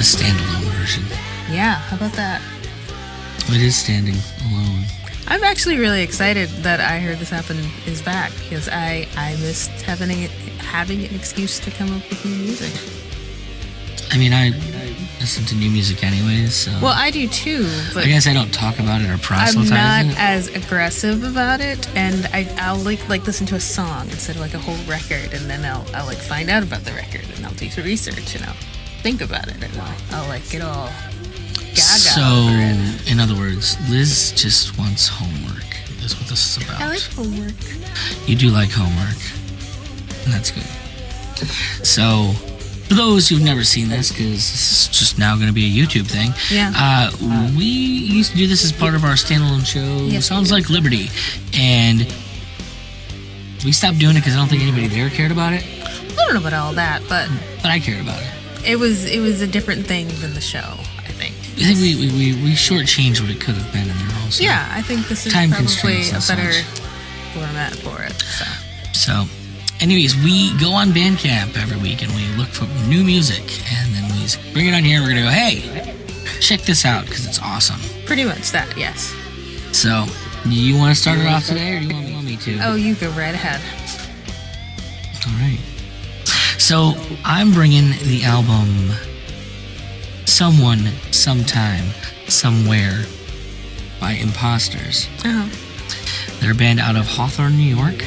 a standalone version. Yeah, how about that? It is standing alone. I'm actually really excited that I Heard This Happen is back, because I missed having an excuse to come up with new music. I mean, I listen to new music anyways, so... Well, I do too, but... I guess I don't talk about it or proselytize it. I'm not as aggressive about it, and I'll like listen to a song instead of like a whole record, and then I'll like find out about the record, and I'll do some research, and I'll think about it, and I'll like get all gaga So, over it. in other words, Liz just wants homework. Is what this is about. I like homework. You do like homework. And that's good. So, for those who've never seen this, because this is just now going to be a YouTube thing, we used to do this as part of our standalone show, Sounds Like Liberty. And we stopped doing it because I don't think anybody there cared about it. I don't know about all that, but I cared about it. It was a different thing than the show, I think. I think we shortchanged what it could have been in there also. Yeah, I think this is Time probably a constraints better and format for it. So, anyways, we go on Bandcamp every week and we look for new music, and then we bring it on here and we're going to go, hey, check this out because it's awesome. Pretty much that, yes. So, you want to start it off today, or do you want me to? Oh, you go right ahead. All right. So, I'm bringing the album Someone, Sometime, Somewhere by Imposters. Uh-huh. They're a band out of Hawthorne, New York.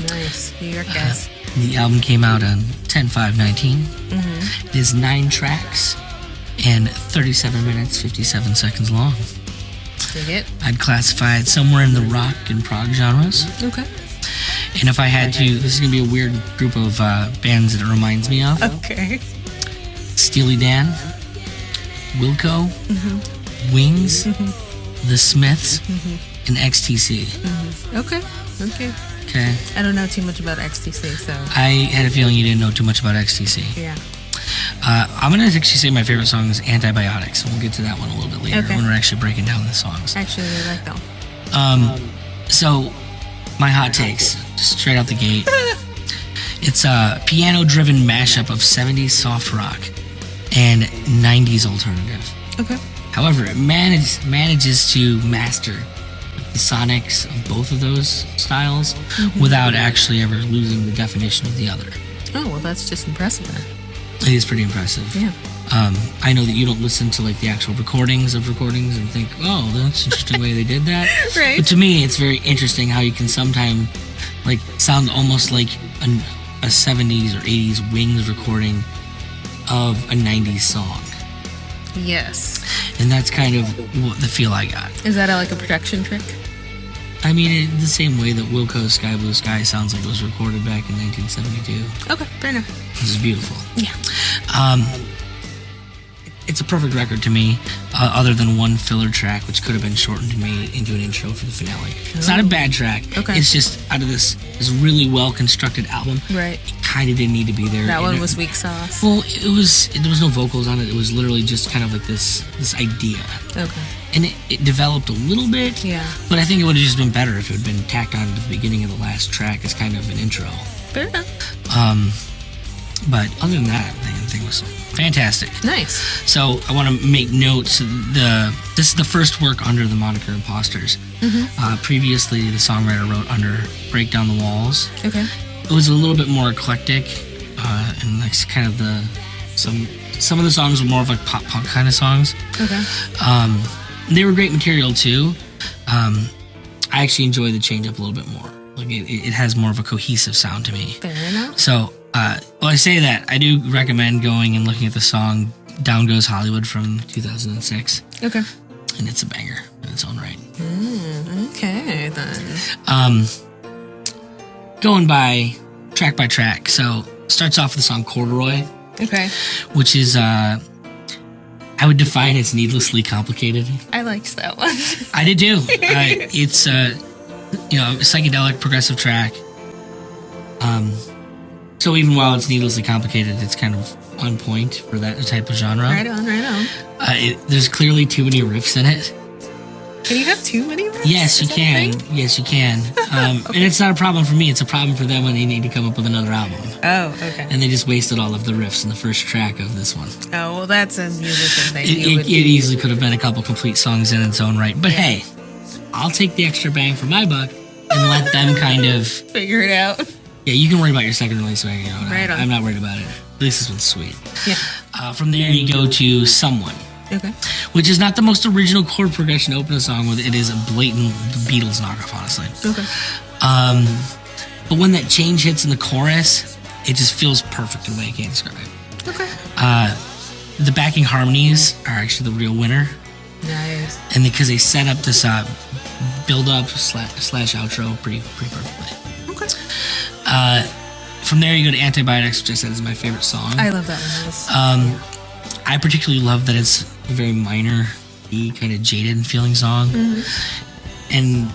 Nice. New York guys. The album came out on 10/5/19. Mm-hmm. It is 9 tracks and 37 minutes, 57 seconds long. Dig it. I'd classify it somewhere in the rock and prog genres. Okay. And if I had to, this is going to be a weird group of bands that it reminds me of. Okay. Steely Dan, Wilco, Wings, the Smiths, and XTC. Okay. Okay. I don't know too much about XTC, so... I had a feeling you didn't know too much about XTC. Yeah. I'm going to actually say my favorite song is Antibiotics, and we'll get to that one a little bit later Okay. when we're actually breaking down the songs. Actually, I like them. So, my hot takes, just straight out the gate. It's a piano-driven mashup of 70s soft rock and 90s alternative. Okay. However, it manages to master the sonics of both of those styles without actually ever losing the definition of the other. Oh, well, that's just impressive then. It is pretty impressive. Yeah. I know that you don't listen to like the actual recordings and think, oh, that's an interesting way they did that. Right. But to me, it's very interesting how you can sometimes like sound almost like a 70s or 80s Wings recording of a 90s song. Yes. And that's kind of what the feel I got. Is that like a production trick? I mean, the same way that Wilco's Sky Blue Sky sounds like it was recorded back in 1972. Okay, fair enough. Which is beautiful. Yeah. It's a perfect record to me, other than one filler track, which could have been shortened and made into an intro for the finale. It's not a bad track. Okay. It's just out of this really well-constructed album. Right. It kind of didn't need to be there. That one was weak sauce. Well, there was no vocals on it. It was literally just kind of like this idea. Okay. And it developed a little bit. Yeah. But I think it would have just been better if it had been tacked on at the beginning of the last track as kind of an intro. Fair enough. But other than that, the thing was fantastic. Nice. So I want to make notes. This is the first work under the moniker Imposters. Previously, the songwriter wrote under Break Down the Walls. Okay. It was a little bit more eclectic, and like kind of some of the songs were more of like pop punk kind of songs. Okay. They were great material too. I actually enjoy the change up a little bit more. Like it has more of a cohesive sound to me. Fair enough. So, I say that I do recommend going and looking at the song "Down Goes Hollywood" from 2006. Okay. And it's a banger in its own right. Okay then. Going by track. So starts off with the song "Corduroy." Okay. Which is I would define as needlessly complicated. I liked that one. I did too. It's a psychedelic progressive track. So even while it's needlessly complicated, it's kind of on point for that type of genre. Right on. There's clearly too many riffs in it. Can you have too many riffs? Yes, you can. Yes, you can. Okay. And it's not a problem for me. It's a problem for them when they need to come up with another album. Oh, okay. And they just wasted all of the riffs in the first track of this one. Oh, well, that's a musician thing. It easily could have been a couple complete songs in its own right. But hey, I'll take the extra bang for my buck and let them kind of figure it out. Yeah, you can worry about your second release. You know, right on. I'm not worried about it. At least this one's sweet. Yeah. From there, you go to Someone. Okay. Which is not the most original chord progression to open a song with. It is a blatant Beatles knockoff, honestly. Okay. But when that change hits in the chorus, it just feels perfect in a way I can't describe it. Okay. The backing harmonies are actually the real winner. Nice. And because they set up this build-up slash outro pretty perfectly. Okay. From there, you go to Antibiotics, which I said is my favorite song. I love that one. I particularly love that it's a very minor, kind of jaded feeling song. Mm-hmm. And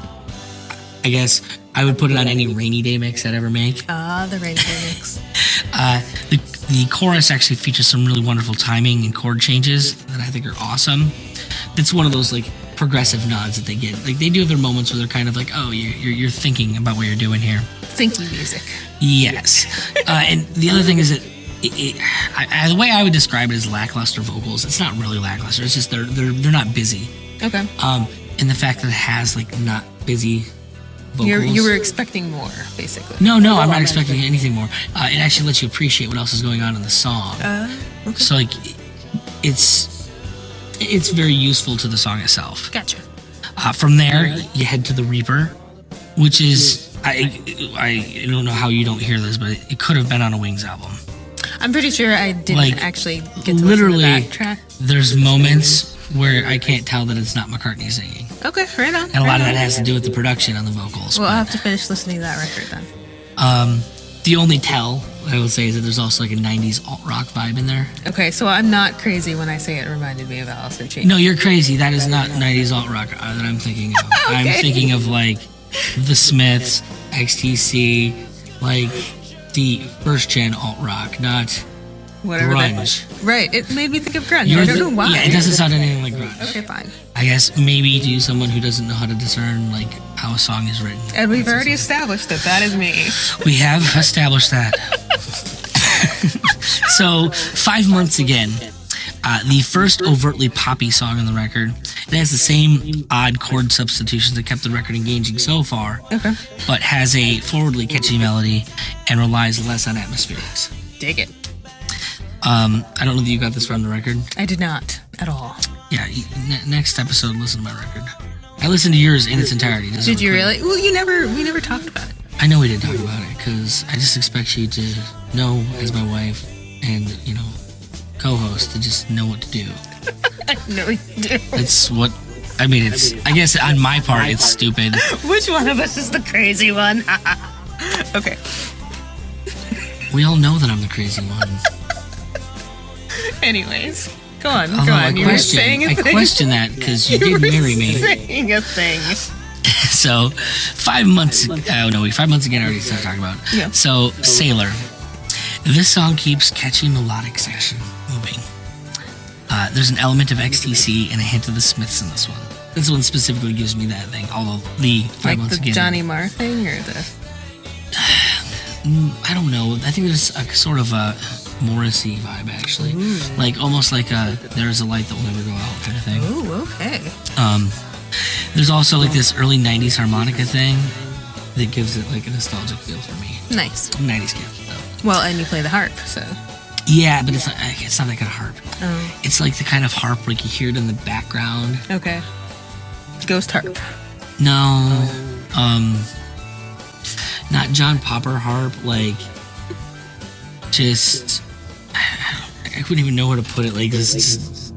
I guess I would put it on any rainy day mix I'd ever make. The rainy day mix. The chorus actually features some really wonderful timing and chord changes that I think are awesome. It's one of those like progressive nods that they get. Like they do have their moments where they're kind of like, oh, you're thinking about what you're doing here. Thinking music. Yes. And the other thing is that the way I would describe it is lackluster vocals. It's not really lackluster. It's just they're not busy. Okay. And the fact that it has like not busy vocals. You were expecting more, basically. No, I'm not expecting anything more. It actually lets you appreciate what else is going on in the song. Okay. So like, it's very useful to the song itself. Gotcha. From there, you head to the Reaper, which is I don't know how you don't hear this, but it could have been on a Wings album. I'm pretty sure I didn't actually get to literally, listen to the backtrack. There's moments where I can't tell that it's not McCartney singing. Okay, right on. And a lot of that has to do with the production on the vocals. Well, I'll have to finish listening to that record then. The only tell I would say is that there's also like a 90s alt-rock vibe in there. Okay, so I'm not crazy when I say it reminded me of Alice in Chains. No, you're crazy. That is not 90s alt-rock that I'm thinking of. Okay. I'm thinking of like the Smiths, XTC, like the first-gen alt-rock, not whatever grunge. Right, it made me think of grunge. I don't know why. Yeah, it doesn't sound anything like grunge. Okay, fine. I guess maybe to someone who doesn't know how to discern like how a song is written. And we've already established that is me. We have established that. So, 5 months again. The first overtly poppy song on the record. It has the same odd chord substitutions that kept the record engaging so far. Okay. But has a forwardly catchy melody and relies less on atmospherics. Dig it. I don't know that you got this from the record. I did not at all. Yeah, next episode, listen to my record. I listened to yours in its entirety. Did you really? Well, we never talked about it. I know we didn't talk about it because I just expect you to know, as my wife and, co-host, to just know what to do. I know you do. It's what, I guess on my part, it's stupid. Which one of us is the crazy one? Okay. We all know that I'm the crazy one. Anyways, go on. You were saying a thing. I question that because you did marry me. Saying a thing. So, 5 months. 5 months again. I already started talking about. Yeah. So, Sailor. This song keeps catchy melodic section moving. There's an element of XTC and a hint of the Smiths in this one. This one specifically gives me that thing. Although the 5 months the again. Johnny Marr thing or the. I don't know. I think there's a sort of a Morrissey vibe, actually. Ooh. Like almost like a "There's a light that will never go out" kind of thing. Ooh, okay. There's also like this early '90s harmonica thing that gives it like a nostalgic feel for me. Nice. 90s kid, though. Well, and you play the harp, so. Yeah, but it's not that kind of harp. Oh. It's like the kind of harp like you hear it in the background. Okay. Ghost harp. No. Not John Popper harp, like just I wouldn't even know where to put it. Like it's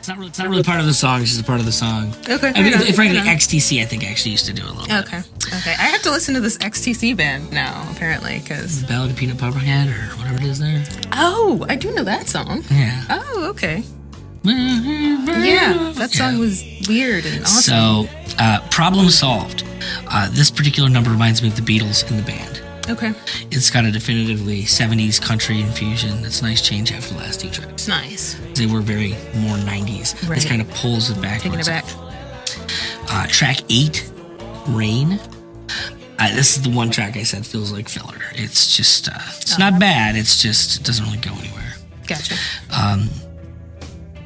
not really part of the song. It's just a part of the song. Okay. Frankly, XTC I think actually used to do a little bit. Okay. I have to listen to this XTC band now, apparently, because Ballad of Peanut Pupperhead or whatever it is there. Oh, I do know that song. Yeah. Oh, okay. Yeah, that song was weird and awesome. So, problem solved. This particular number reminds me of the Beatles and the band. Okay. It's got a definitively 70s country infusion. That's a nice change after the last two tracks. Nice. They were very more 90s. Right. This kind of pulls it backwards. Taking it back. Track 8, Rain. This is the one track I said feels like filler. It's just, it's not bad. It's just, it doesn't really go anywhere. Gotcha.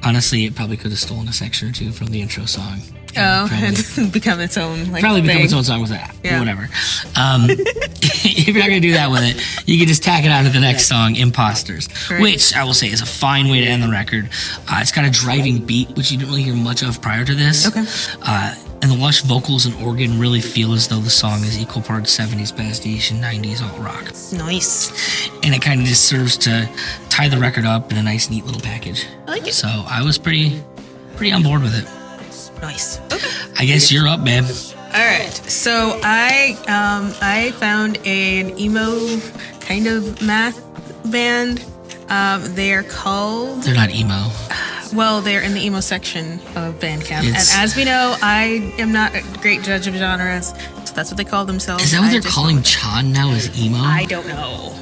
Honestly, it probably could have stolen a section or two from the intro song. And become its own become its own song with that. Yeah. Whatever. If you're not going to do that with it, you can just tack it on to the next song, Imposters, right. Which I will say is a fine way to end the record. It's got a driving beat, which you didn't really hear much of prior to this. Okay. And the lush vocals and organ really feel as though the song is equal parts 70s pastiche and 90s alt rock. Nice. And it kind of just serves to tie the record up in a nice, neat little package. I like it. So I was pretty on board with it. Nice. Okay. I guess you're up, babe. All right. So I found an emo kind of math band. They're called. They're not emo. Well, they're in the emo section of Bandcamp. And as we know, I am not a great judge of genres, so that's what they call themselves. Is that what they're calling Chan now, is emo? I don't know.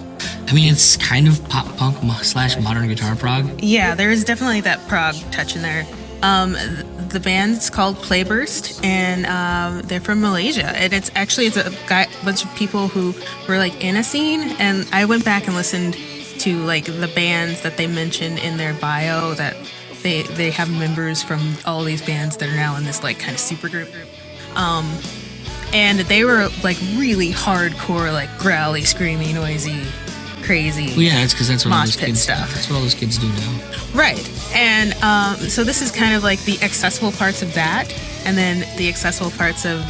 I mean, it's kind of pop punk / modern guitar prog. Yeah, there is definitely that prog touch in there. The band's called Playburst, and they're from Malaysia. And it's a bunch of people who were like in a scene, and I went back and listened to like the bands that they mentioned in their bio that they have members from all these bands that are now in this like kind of super group. And they were like really hardcore, like growly, screamy, noisy, crazy. Well, yeah, it's because that's what all those kids stuff. That's what all those kids do now. Right. And so this is kind of like the accessible parts of that, and then the accessible parts of,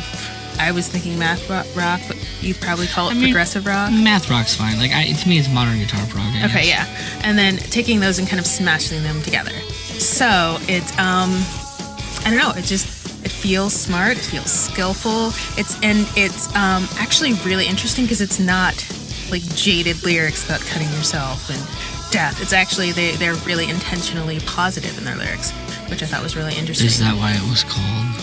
I was thinking math rock, but you'd probably call it progressive rock. Math rock's fine. Like to me, it's modern guitar prog. Okay, yeah. And then taking those and kind of smashing them together. So it's I don't know. It feels smart. It feels skillful. It's actually really interesting because it's not like jaded lyrics about cutting yourself and death. It's actually they're really intentionally positive in their lyrics, which I thought was really interesting. Is that why it was called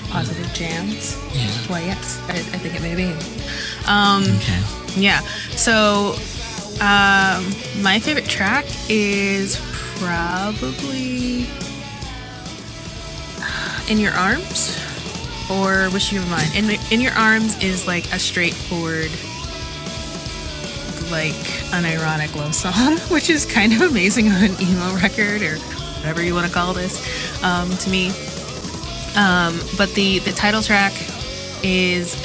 Positive Jams? Yeah. Why, yes. I think it may be. Okay. Yeah. So my favorite track is probably In Your Arms or Wish You Were Mine. In Your Arms is like a straightforward, like unironic love song, which is kind of amazing on an emo record or whatever you want to call this, to me. But the title track is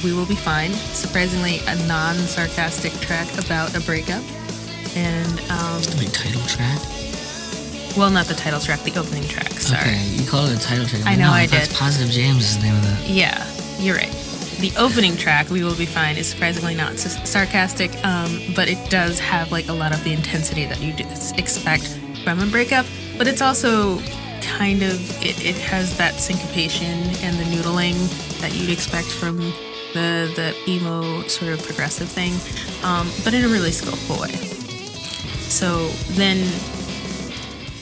We Will Be Fine, surprisingly a non-sarcastic track about a breakup. And the title track? Well, not the title track, the opening track, sorry. Okay, you call it a title track. I know, I did. Positive Jams is the name of that. Yeah, you're right. The opening track, We Will Be Fine, is surprisingly not sarcastic, but it does have like a lot of the intensity that you expect from a breakup. But it's also kind of, it has that syncopation and the noodling that you'd expect from the emo sort of progressive thing, but in a really skillful way. So then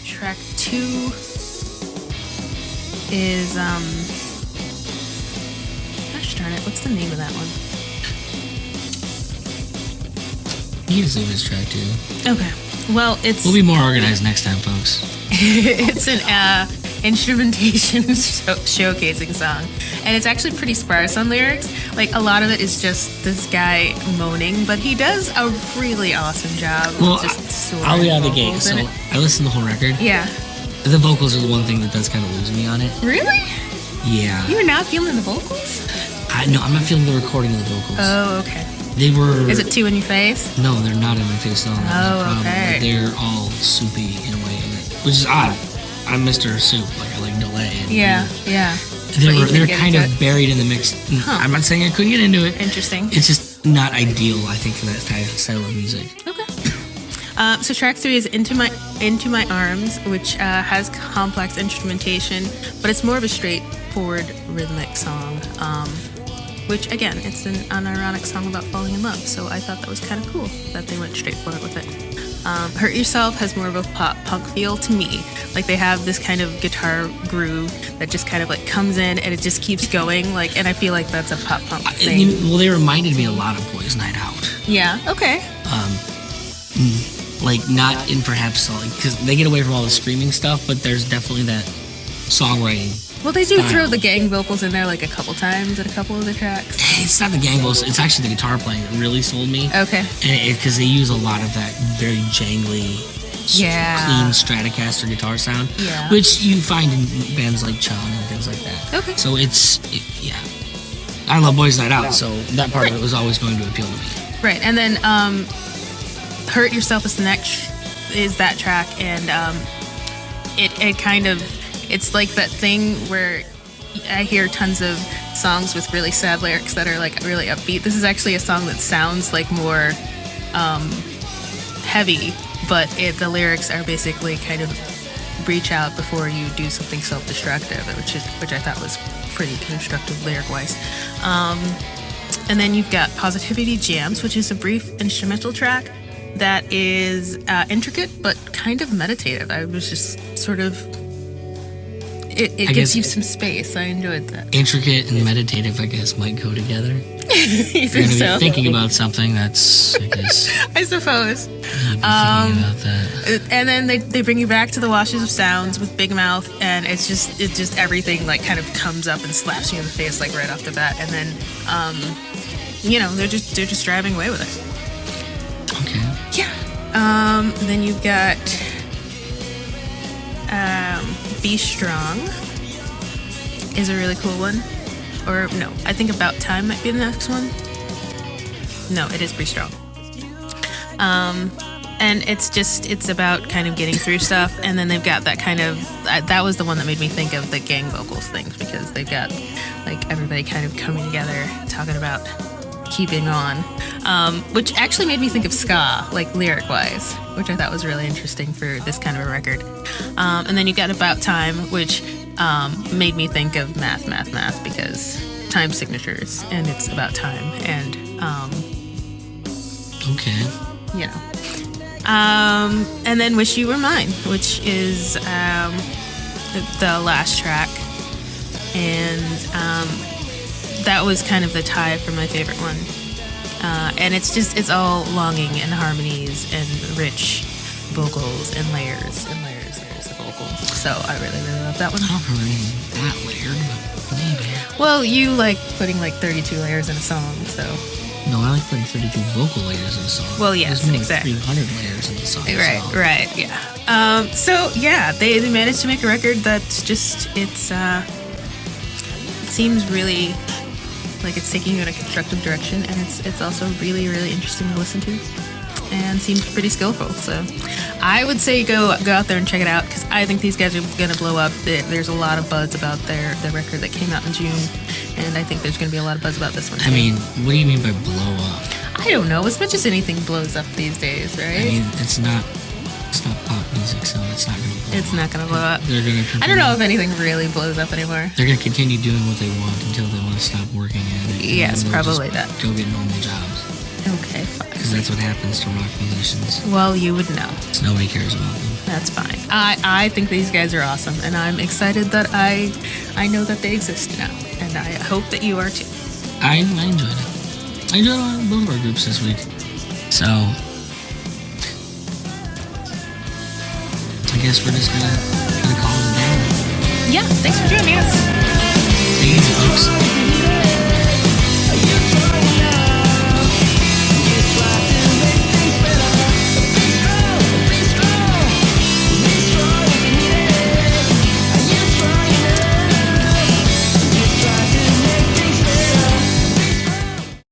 track 2 is, gosh darn it, what's the name of that one? You can just leave this track 2. Okay. Well, we'll be more organized next time, folks. It's an instrumentation showcasing song, and it's actually pretty sparse on lyrics. Like a lot of it is just this guy moaning, but he does a really awesome job. Well, just I'll be out of the gate. So I listened to the whole record. Yeah. The vocals are the one thing that does kind of lose me on it. Really? Yeah. You're not feeling the vocals? No, I'm not feeling the recording of the vocals. Oh, okay. They were. Is it too in your face? No, they're not in my face at all. Oh, okay. Like, they're all soupy in a way, which is odd. I'm Mr. Soup. Like I like delay. And, yeah. They're kind of buried in the mix. Huh. I'm not saying I couldn't get into it. Interesting. It's just not ideal, I think, for that style of music. Okay. So track 3 is Into My Arms, which has complex instrumentation, but it's more of a straightforward rhythmic song. Which again, it's an unironic song about falling in love. So I thought that was kind of cool that they went straightforward with it. Hurt Yourself has more of a pop punk feel to me. Like they have this kind of guitar groove that just kind of like comes in and it just keeps going. Like, and I feel like that's a pop punk thing. Well, they reminded me a lot of Boys Night Out. Yeah. Okay. Like not in perhaps because they get away from all the screaming stuff, but there's definitely that songwriting Well, they do throw the gang vocals in there like a couple times at a couple of the tracks. It's not the gang vocals. It's actually the guitar playing that really sold me. Okay. Because they use a lot of that very jangly, clean Stratocaster guitar sound, which you find in bands like Chun and things like that. Okay. So I love Boys Night Out, so that part of it was always going to appeal to me. Right, and then Hurt Yourself is the next, is that track, and it kind of, it's like that thing where I hear tons of songs with really sad lyrics that are like really upbeat. This is actually a song that sounds like more heavy, but the lyrics are basically kind of reach out before you do something self-destructive, which I thought was pretty constructive lyric-wise. And then you've got Positivity Jams, which is a brief instrumental track that is intricate but kind of meditative. I was just sort of... It gives you some space. I enjoyed that. Intricate and meditative, I guess, might go together. You think You're so? Be thinking about something that's, I guess... I suppose. Thinking about that. And then they bring you back to the Washes of Sounds with Big Mouth, and it's just everything like kind of comes up and slaps you in the face like right off the bat, and then they're just driving away with it. Okay. Yeah. Then you've got Be Strong is a really cool one. Or no, I think About Time might be the next one. No, it is Be Strong. And it's about kind of getting through stuff, and then they've got that kind of, that was the one that made me think of the gang vocals things, because they've got like everybody kind of coming together talking about keeping on, which actually made me think of ska, like lyric-wise, which I thought was really interesting for this kind of a record. And then you got About Time, which made me think of math, because time signatures, and it's about time, and okay. And then Wish You Were Mine, which is the last track, and that was kind of the tie for my favorite one. And it's all longing and harmonies and rich vocals and layers of vocals. So I really, really love that one. I don't really that layered, but maybe. Well, you like putting like 32 layers in a song, so. No, I like putting 32 vocal layers in a song. Well, yes, There's more exactly. Like 300 layers in the song. Right, yeah. So yeah, they managed to make a record that's just, it seems really like it's taking you in a constructive direction, and it's also really, really interesting to listen to, and seems pretty skillful. So I would say go out there and check it out, because I think these guys are going to blow up. There's a lot of buzz about the record that came out in June, and I think there's going to be a lot of buzz about this one too. I mean, what do you mean by blow up? I don't know. As much as anything blows up these days, right? I mean, it's not pop music, so it's not going to blow up. It's not going to blow up. They're going to. I don't know if anything really blows up anymore. They're going to continue doing what they want until they want to stop working at it. Yes, probably that. Go get normal jobs. Okay, fine. Because that's what happens to rock musicians. Well, you would know. So nobody cares about them. That's fine. I think these guys are awesome, and I'm excited that I know that they exist now, and I hope that you are too. I enjoyed it. I enjoyed both of our groups this week. So I guess we're just gonna call it a day. Yeah, thanks for joining us. Take it easy, folks.